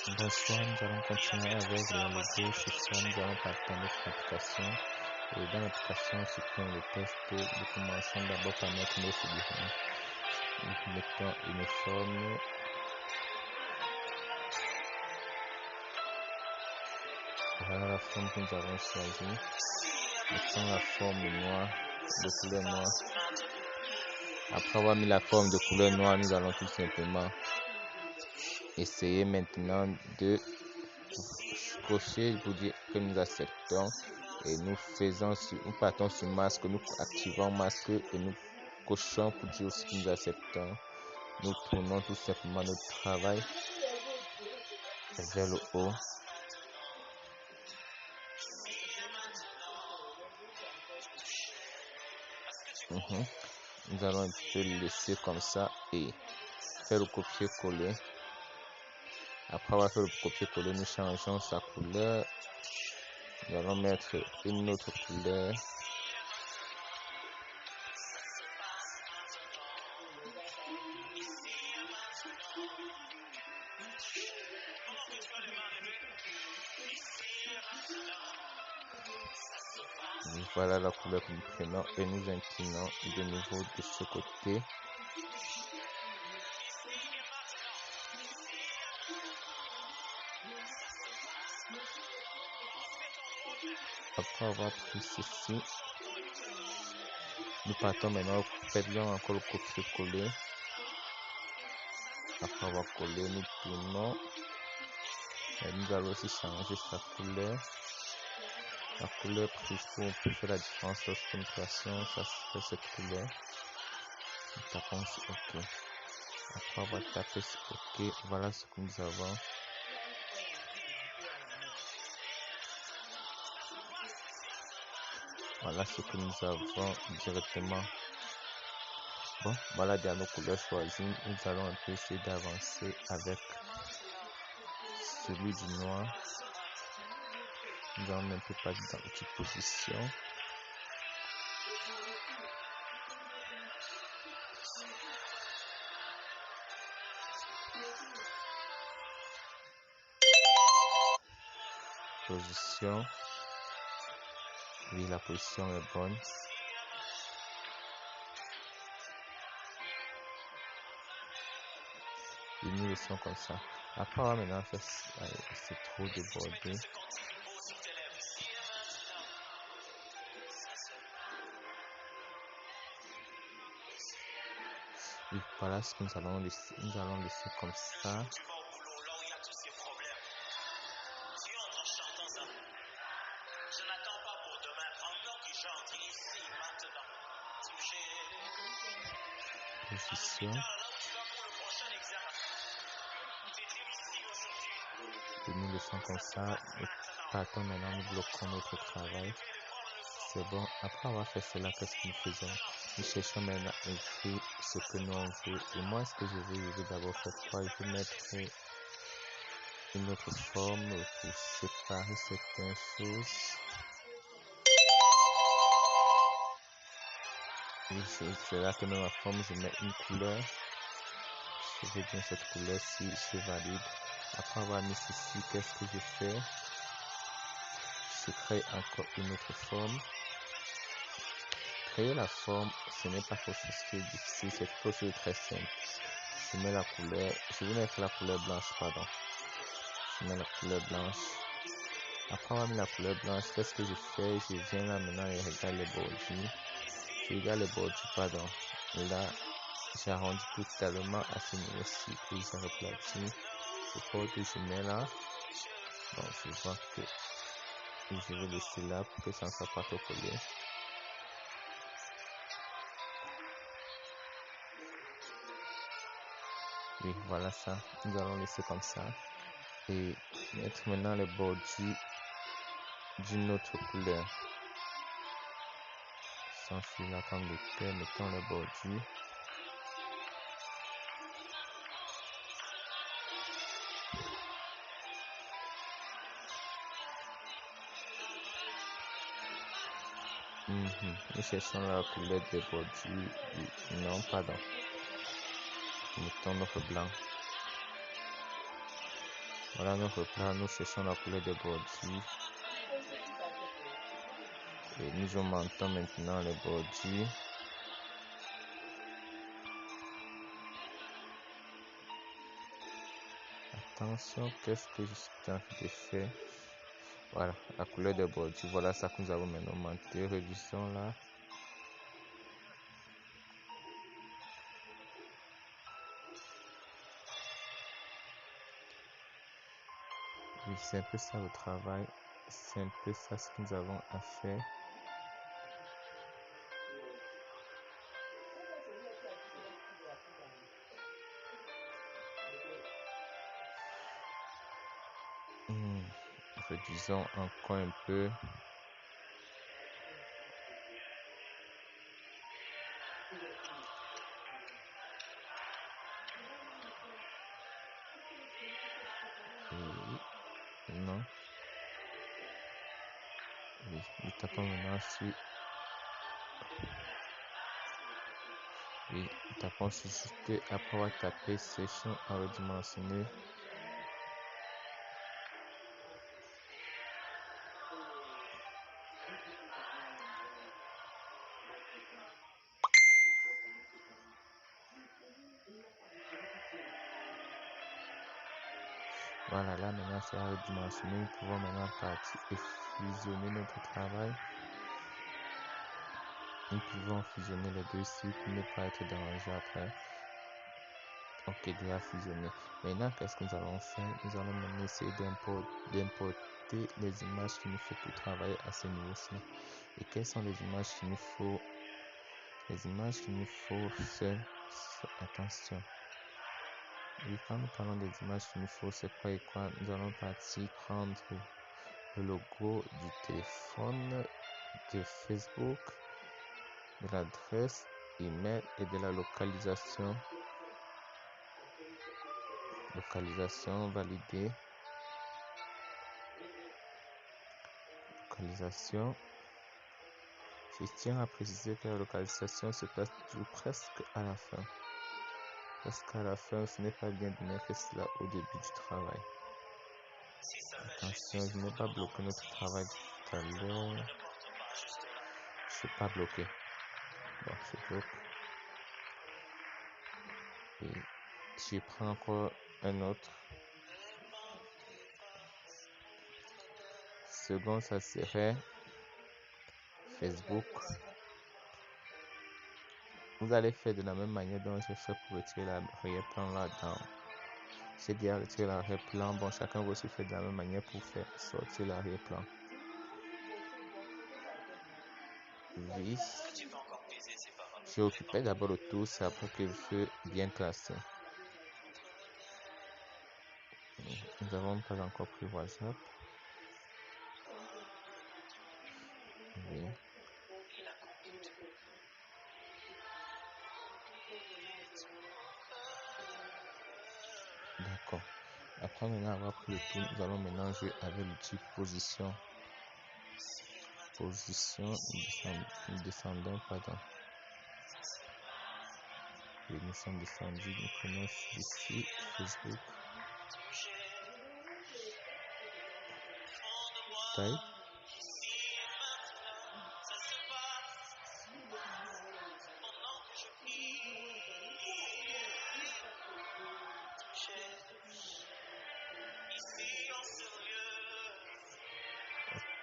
Bonsoir, nous allons continuer avec le logo chiffre. Nous allons partir notre application. Et dans l'application, supprimons le test. Nous commençons d'abord par mettre nos figurines. Nous mettons une forme. Voilà la forme que nous avons choisie. Mettons la forme noire, de couleur noire. Après avoir mis la forme de couleur noire, nous allons tout simplement essayer maintenant de cocher pour dire que nous acceptons et nous partons sur masque, nous activons masque et nous cochons pour dire aussi que nous acceptons. Nous tournons tout simplement notre travail vers le haut. Nous allons un peu le laisser comme ça et faire le copier-coller. Après avoir fait le copier-coller, nous changeons sa couleur. Nous allons mettre une autre couleur. Voilà la couleur que nous prenons et nous inclinons de nouveau de ce côté. Après avoir pris ceci, nous partons maintenant, faisons encore le copier-coller. Après avoir collé, nous tournons et nous allons aussi changer sa couleur. La couleur prise pour faire la différence lorsque nous plaçons cette couleur. Nous tapons sur OK. Après avoir tapé sur OK, voilà ce que nous avons. Voilà ce que nous avons directement. Bon, voilà déjà nos couleurs choisies. Nous allons un peu essayer d'avancer avec celui du noir. Nous allons un peu passer dans l'outil position. Position. Oui, la position est bonne. Et nous laissons comme ça. Après avoir maintenant fait, c'est trop débordé. Et voilà ce que nous allons laisser comme ça. Position. Et nous laissons comme ça. Et partons maintenant, nous bloquons notre travail. C'est bon. Après avoir fait cela, qu'est-ce que nous faisons? Nous cherchons maintenant à écrire ce que nous on veut. Et moi, ce que je veux d'abord faire quoi? Je veux mettre une autre forme pour séparer certaines choses. C'est là que dans la forme, je mets une couleur. Je veux bien cette couleur-ci, je valide. Après avoir mis ceci, qu'est-ce que je fais? Je crée encore une autre forme. Créer la forme, ce n'est pas quelque chose qui est difficile, c'est quelque chose de très simple. Je mets la couleur, je vais mettre la couleur blanche, pardon. Je mets la couleur blanche. Après avoir mis la couleur blanche, qu'est-ce que je fais? Je viens là maintenant et regarde les bordures. Je regarde les bordures, pardon. Là, j'arrondis totalement à ce niveau-ci et je replatis. Je porte que je mets là. Bon, je vois que je vais laisser là pour que ça ne soit pas trop collé. Oui, voilà ça. Nous allons laisser comme ça. Et mettre maintenant les bordures d'une autre couleur. Sans celui-là comme de terre, mettons les bordures. Nous cherchons la couleur des bordures. Non, pardon. Mettons notre blanc. Voilà notre plat. Nous cherchons la couleur des bordures. Et nous augmentons maintenant les bordures. Attention, qu'est-ce que je suis en train de faire? Voilà, la couleur des bordures. Voilà ça que nous avons maintenant augmenté. Réduisons là. Oui, c'est un peu ça le travail. C'est un peu ça ce que nous avons à faire. Réduisons encore un peu. Et non. Oui, nous tapons maintenant sur. Oui, nous tapons sur juste après avoir tapé session à redimensionner. Voilà, là maintenant c'est à redimensionner. Nous pouvons maintenant partir et fusionner notre travail. Nous pouvons fusionner les deux ici pour ne pas être dérangé après. Ok, déjà fusionné. Maintenant, qu'est-ce que nous allons faire? Nous allons maintenant essayer d'importer les images qu'il nous faut pour travailler à ce niveau-ci. Et quelles sont les images qu'il nous faut? Les images qu'il nous faut, c'est... Attention. Oui, quand nous parlons des images qu'il nous faut, c'est quoi et quoi? Nous allons partir prendre le logo du téléphone, de Facebook, de l'adresse email et de la localisation. Localisation validée. Localisation. Je tiens à préciser que la localisation se place toujours presque à la fin. Presque à la fin, ce n'est pas bien de mettre cela au début du travail. Attention, je n'ai pas bloqué notre travail tout à l'heure. Je ne suis pas bloqué. Bon, je bloque. Et je prends encore un autre. Second, ça serait Facebook. Vous allez faire de la même manière dont j'ai fait pour retirer l'arrière-plan là-dedans. J'ai déjà retiré l'arrière-plan. Bon, chacun va aussi faire de la même manière pour faire sortir l'arrière-plan. Oui. Je occupais d'abord le tour, c'est après que je fais bien classer. Nous n'avons pas encore pris WhatsApp. Oui. D'accord. Après maintenant avoir pris le tour, nous allons maintenant jouer avec l'outil position. Position, nous descendons, pardon. Oui, nous sommes descendus, nous prenons ici Facebook. Taille.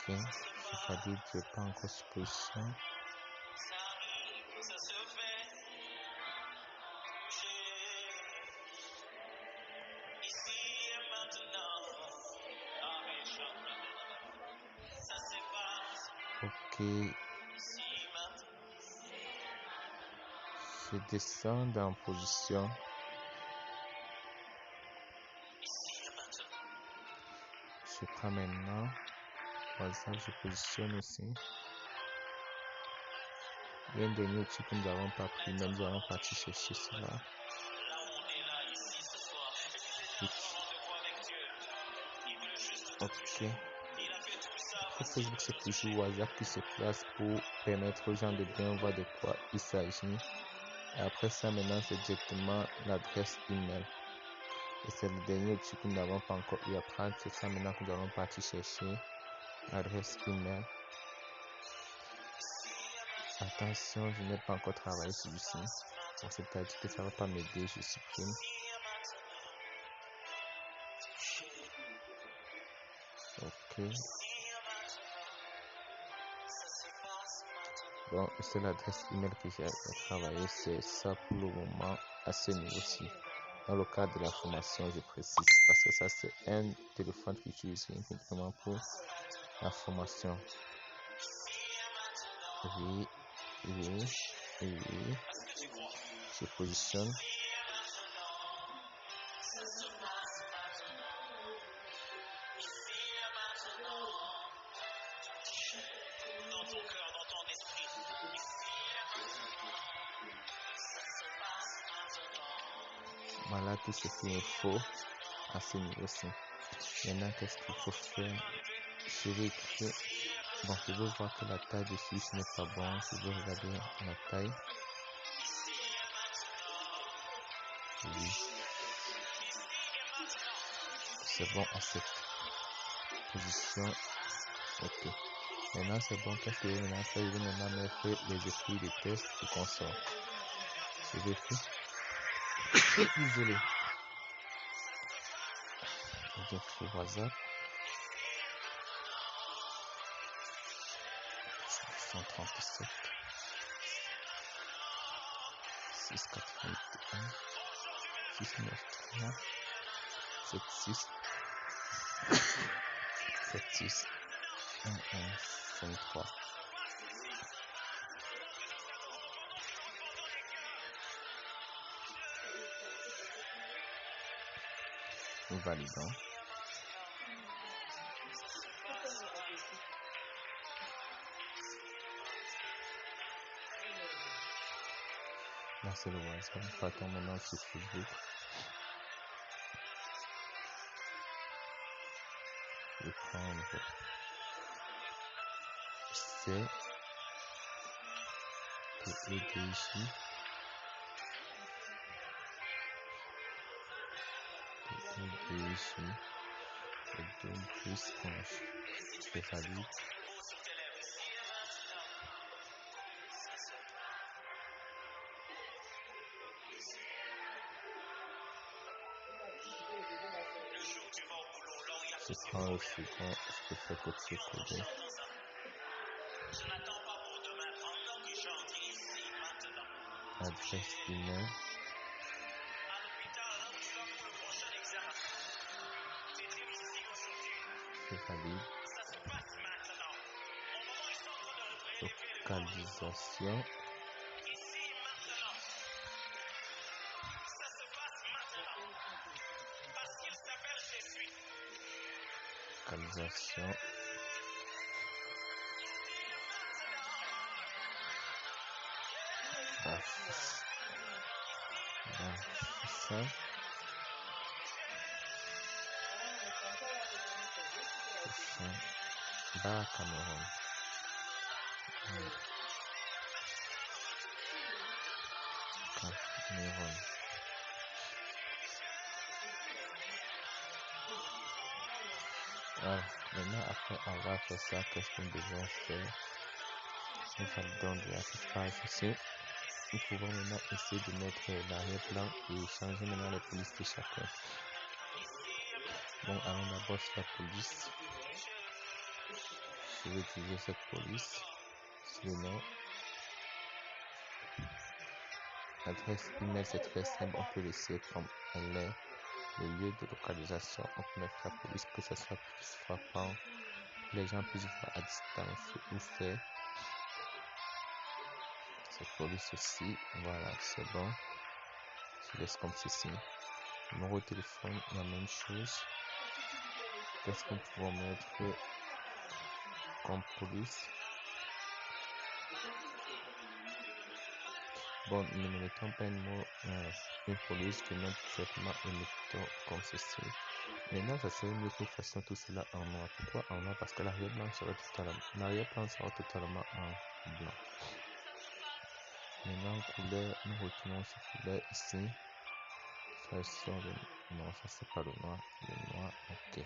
Ok, c'est-à-dire que je n'ai pas encore sur position. Ok, je descends dans position. Je prends maintenant WhatsApp, je positionne aussi. Il y a un dernier outil que nous n'avons pas pris, mais nous allons partir chercher cela. Ok. Après Facebook, c'est toujours WhatsApp qui se place pour permettre aux gens de bien voir de quoi il s'agit. Et après ça, maintenant, c'est directement l'adresse email. Et c'est le dernier au-dessus que nous n'avons pas encore eu à prendre. C'est ça maintenant que nous allons partir chercher l'adresse email. Attention, je n'ai pas encore travaillé celui-ci. Bon, c'est-à-dire que ça ne va pas m'aider, je supprime. Ok. Bon, c'est l'adresse email que j'ai travaillé. C'est ça pour le moment à ce niveau-ci. Dans le cadre de la formation, je précise, parce que ça c'est un téléphone que j'utilise uniquement pour la formation. Oui. Je positionne. Voilà tout ce qu'il me faut à ce niveau-ci. Maintenant, qu'est-ce qu'il faut faire? Je vais écrire. Bon, je veux voir que la taille de celui-ci n'est pas bon. Je veux regarder la taille. Oui. C'est bon à cette position. Ok. Maintenant, c'est bon. Qu'est-ce que je vais maintenant faire? Je vais maintenant mettre les écrits de test et consort. Je vais écrire. Désolé. J'écris WhatsApp. 137 681 693 76 76 1153. Nous validons. Là, c'est le WhatsApp. Partons maintenant sur Facebook. Je vais prendre C TEDJ et 2 plus 11. Je valide. Je prends le second, je peux faire copier-coller. Adresse email. Je valide. Localisation. Localisation. Bas Cameroun. Cameroun. Voilà. Maintenant, après avoir fait ça, qu'est-ce que nous devons faire? Nous validons déjà cette page ici. Nous pouvons maintenant essayer de mettre l'arrière-plan et changer maintenant les polices de chacun. Bon, allons d'abord sur la police. Je vais utiliser cette police. C'est le nom. L'adresse email, c'est très simple. On peut laisser comme elle est. Le lieu de localisation, on peut mettre la police, que ce soit plus frappant, que les gens puissent voir à distance où c'est. Cette police aussi, voilà, c'est bon. Je laisse comme ceci. Numéro de téléphone, la même chose. Qu'est-ce que nous pouvons mettre comme police? Bon, nous ne mettons pas une police que non, tout simplement, nous mettons comme ceci. Maintenant, ça serait mieux que nous fassions tout cela en noir. Pourquoi en noir? Parce que l'arrière-plan sera totalement en blanc. Maintenant, couleur, nous retournons sur couleur ici. choisissons le... Non, ça c'est pas le noir. Le noir, ok.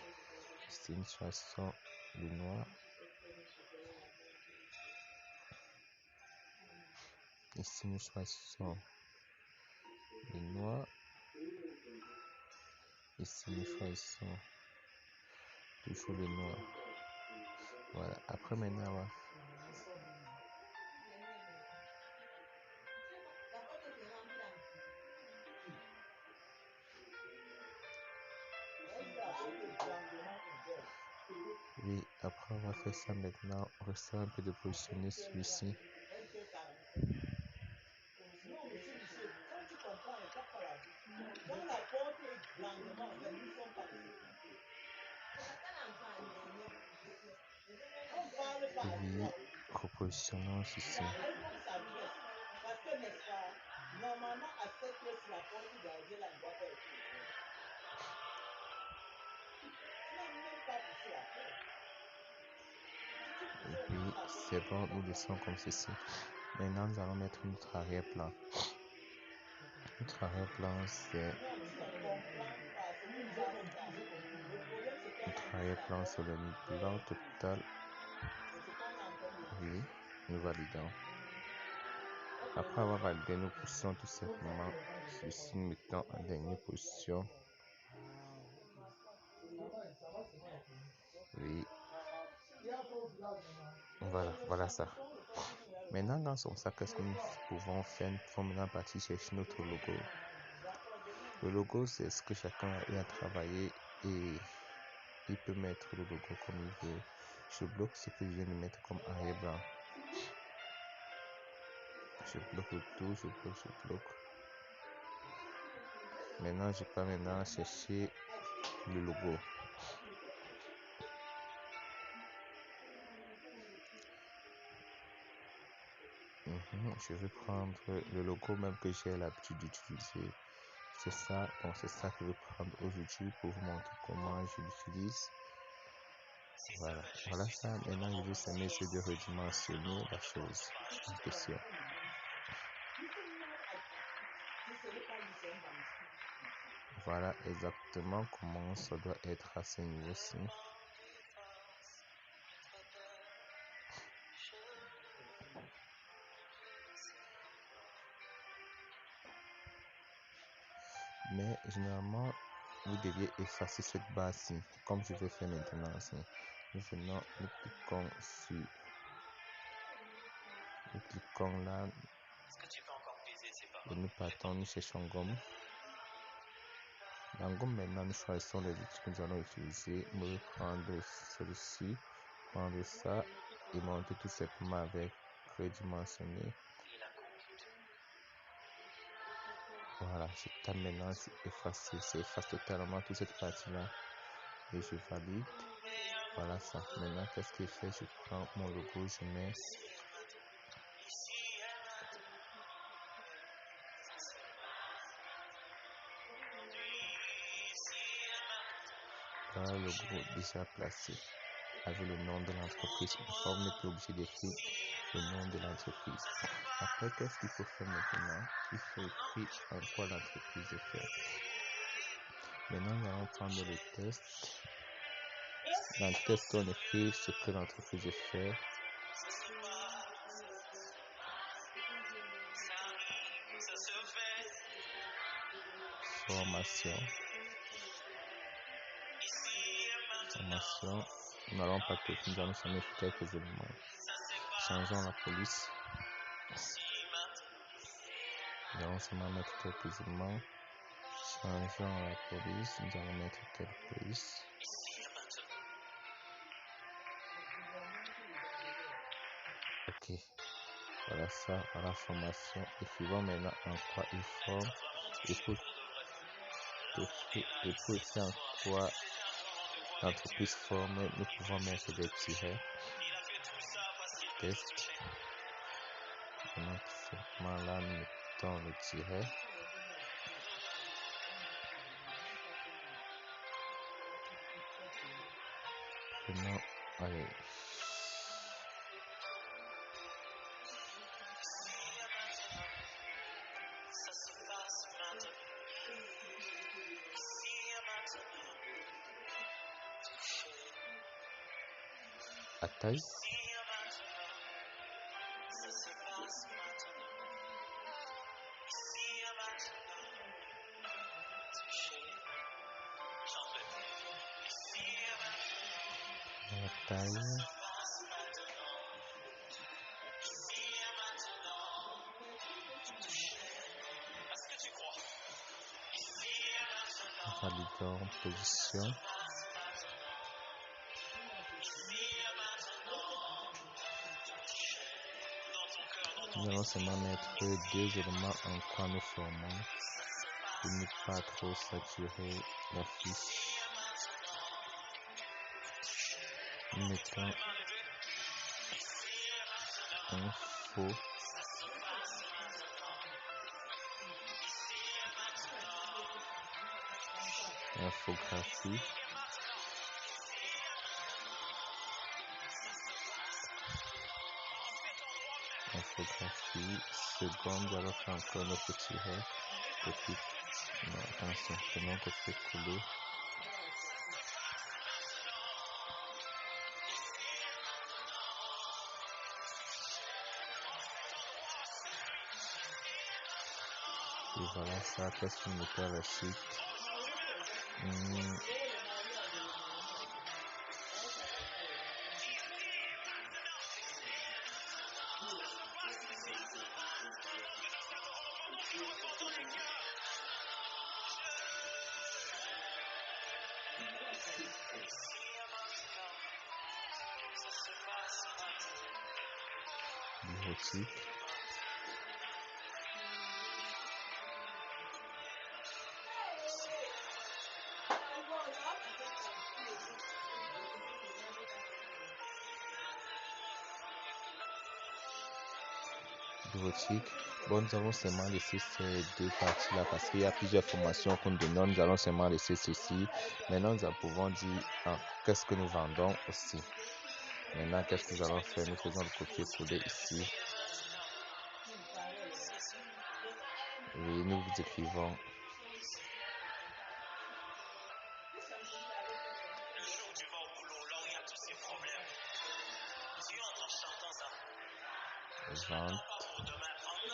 Ici, nous choisissons le noir. Ici, nous choisissons le noir. Ici, nous choisissons toujours le noir. Voilà. Après, maintenant, on va... Oui, après on va faire ça maintenant. On restera un peu de positionner celui-ci. Oui, repositionnons ceci. Parce que, n'est-ce pas, normalement, à cette pièce, la porte gardien, là, ne doit pas être ouverte. Tu n'as même pas poussé la porte. Oui, c'est bon, nous laissons comme ceci. Maintenant, nous allons mettre notre arrière-plan. Notre arrière-plan, c'est... Notre arrière-plan, c'est le blanc total. Oui, nous validons. Après avoir validé, nous poussons tout simplement ceci, nous mettons en dernière position. Oui. Voilà ça. Maintenant, dans son sac, qu'est-ce que nous pouvons faire? Nous pouvons maintenant partir chercher notre logo. Le logo, c'est ce que chacun a travaillé et il peut mettre le logo comme il veut. Je bloque ce que je viens de mettre comme arrière-plan. Je bloque le tout, je bloque. Maintenant, je peux maintenant chercher le logo. Je vais prendre le logo même que j'ai l'habitude d'utiliser. C'est ça, bon, c'est ça que je vais prendre aujourd'hui pour vous montrer comment je l'utilise. Voilà ça. Maintenant, je vais s'aimer essayer de redimensionner la chose en question. Voilà exactement comment ça doit être à ce niveau-ci. Mais généralement, vous deviez effacer cette base-ci, comme je vais faire maintenant. Nous venons, nous cliquons là, et nous partons, nous cherchons gomme. Dans gomme, maintenant, nous choisissons les outils que nous allons utiliser. Nous allons prendre celui-ci, prendre ça et monter tout simplement avec redimensionner. Voilà, je tape maintenant sur effacer. C'est efface totalement toute cette partie-là. Et je valide. Voilà ça. Maintenant, qu'est-ce que je fais? Je prends mon logo, je mets. Voilà le logo déjà placé avec le nom de l'entreprise. Une fois, vous n'êtes pas obligé d'écrire le nom de l'entreprise. Après, qu'est-ce qu'il faut faire maintenant? Il faut écrire en quoi l'entreprise est faite. Maintenant, nous allons prendre le test. Dans le test, on écrit ce que l'entreprise est faite. Formation. Nous n'allons pas tout, nous allons seulement écrire quelques éléments. Changeons la police. Nous allons seulement mettre quelques éléments. Changeons la police. Nous allons mettre quelle police? Ok. Voilà ça, voilà la formation. Écrivons maintenant en quoi il forme. Et pour écrire en quoi l'entreprise forme, nous pouvons mettre des tirets. Test. Maintenant, tout simplement là, nous mettons le tiret. Prenons, allez. à taille. La taille. Validant en position. Nous allons seulement mettre 2 éléments en quoi nous formons pour ne pas trop saturer la fiche. Nous mettons un faux infographie. Infographie. Seconde, nous allons faire encore notre tiret. Et puis, non, attention, prenons copier-coller. Et voilà ça, qu'est-ce qu'on mettait à la suite? Bureautique. Bureautique. Bon, nous allons seulement laisser ces deux parties-là parce qu'il y a plusieurs formations qu'on donne. Nous allons seulement laisser ceci. Maintenant, nous pouvons dire qu'est-ce que nous vendons aussi. Maintenant, qu'est-ce que nous allons faire? Nous faisons le copier-coller ici. Oui, nous vous écrivons. Vente.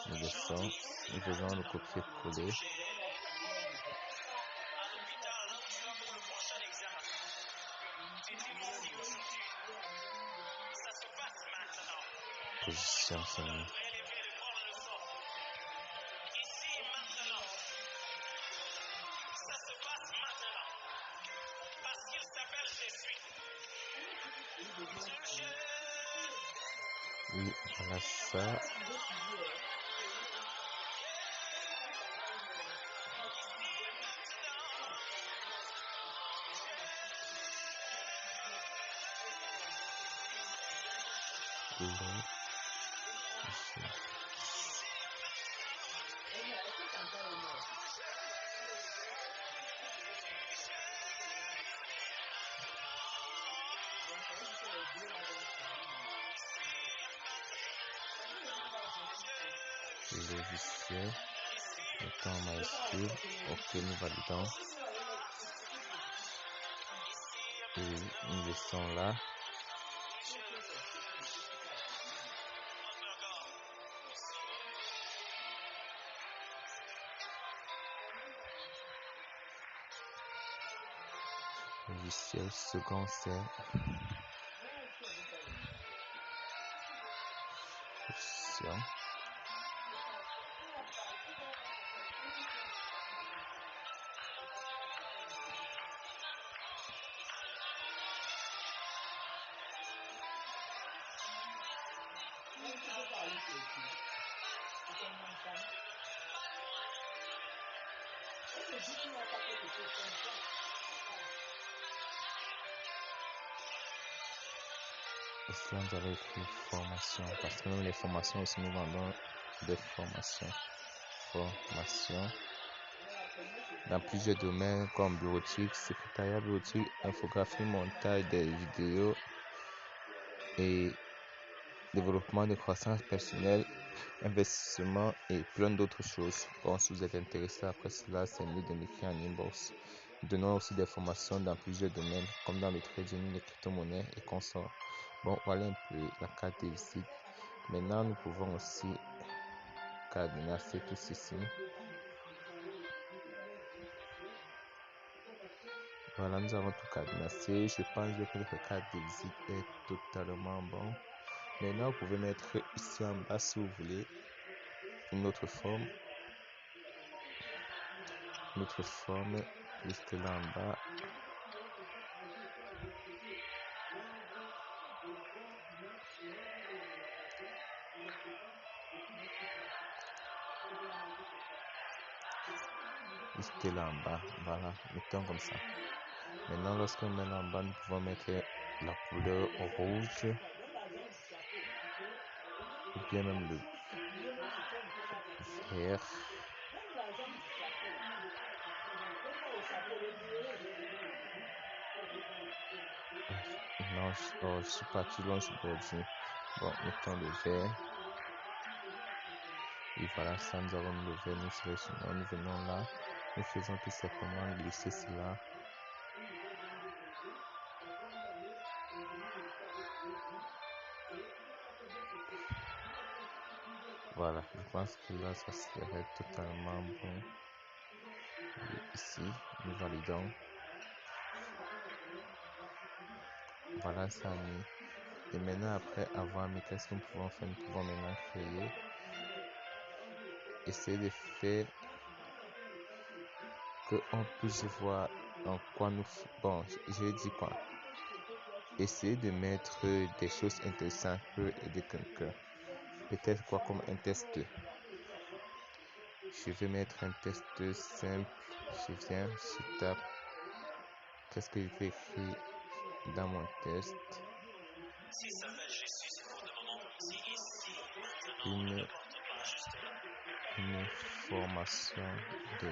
Nous laissons. Nous faisons le copier-coller. Position seulement. Oui, voilà ça. Logiciel, mettons en majuscule, ok, nous validons et nous laissons là. Logiciel second c'est position. Ici, nous allons écrire formation parce que nous, les formations aussi, nous vendons des formations. Formation dans plusieurs domaines comme bureautique, secrétariat bureautique, infographie, montage des vidéos et développement de croissance personnelle, investissement et plein d'autres choses. Bon, si vous êtes intéressé après cela, c'est mieux de m'écrire en inbox. donnant aussi des formations dans plusieurs domaines, comme dans le trading, les crypto-monnaies et consorts. Bon, voilà un peu la carte de visite. Maintenant, nous pouvons aussi cadenasser tout ceci. Voilà, nous avons tout cadenassé. Je pense que notre carte de visite est totalement bon. Maintenant, vous pouvez mettre ici en bas, si vous voulez, une autre forme. Notre forme, juste là en bas. Juste là en bas, voilà, mettons comme ça. Maintenant, lorsqu'on met là en bas, nous pouvons mettre la couleur rouge ou bien même le vert. Non, je suis parti loin aujourd'hui. Bon, mettons le vert. Et voilà, ça, nous avons mis le vert, nous sélectionnons, nous venons là. Nous faisons tout simplement glisser cela. Voilà, je pense que là, ça serait totalement bon. Et ici, nous validons. Voilà, ça a mis. Et maintenant, après avoir mis, qu'est-ce que nous pouvons faire? Nous pouvons maintenant créer. Essayer de faire qu'on puisse voir en quoi nous... Bon, je dis quoi? Essayer de mettre des choses intéressantes peut aider quelqu'un. Peut-être quoi comme un test. Je vais mettre un test simple. Je viens, je tape. Qu'est-ce que je vais écrire dans mon test? Une formation de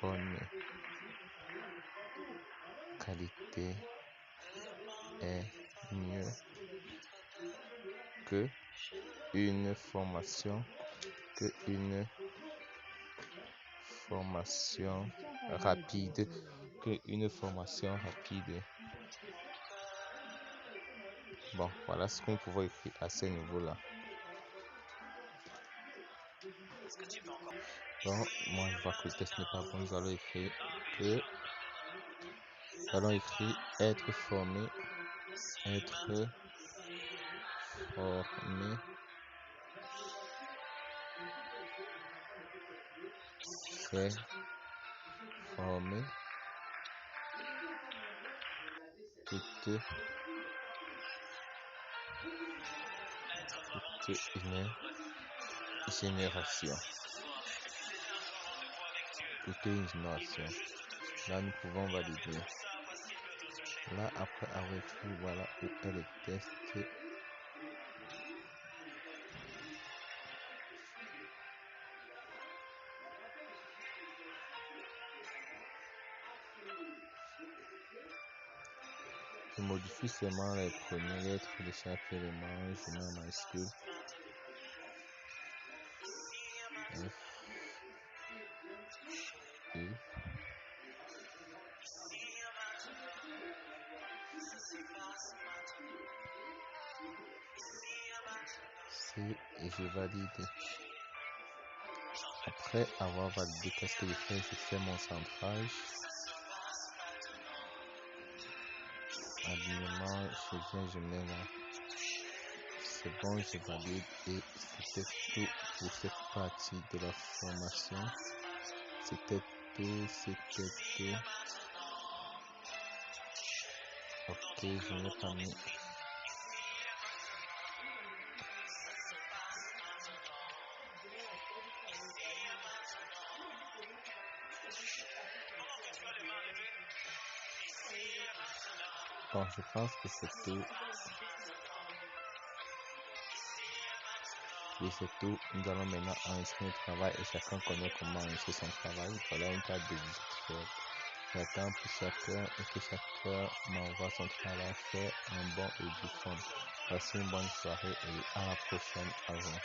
bonne qualité est mieux que une formation rapide Bon, voilà ce qu'on pouvait écrire à ce niveau là. Bon, moi je vois que le test n'est pas bon. Nous allons écrire être formé c'est former toute une génération. Là, nous pouvons valider. Là, après avoir écrit, voilà où est le test. Je modifie seulement les premières lettres de chaque élément. Je mets en majuscule. F, I, C et je valide. Après avoir validé, qu'est-ce que je fais? Je fais mon centrage. Alignement, je mets là. C'est bon, je valide et c'était tout pour cette partie de la formation. C'était tout. Ok, je n'ai pas mis. Bon, je pense que c'est tout. Et c'est tout. Nous allons maintenant enregistrer notre travail et chacun connaît comment enregistrer son travail. Voilà une carte de visite faite. J'attends pour chacun et que chacun m'envoie son travail fait en bon et due forme. Passez une bonne soirée et à la prochaine. Au revoir.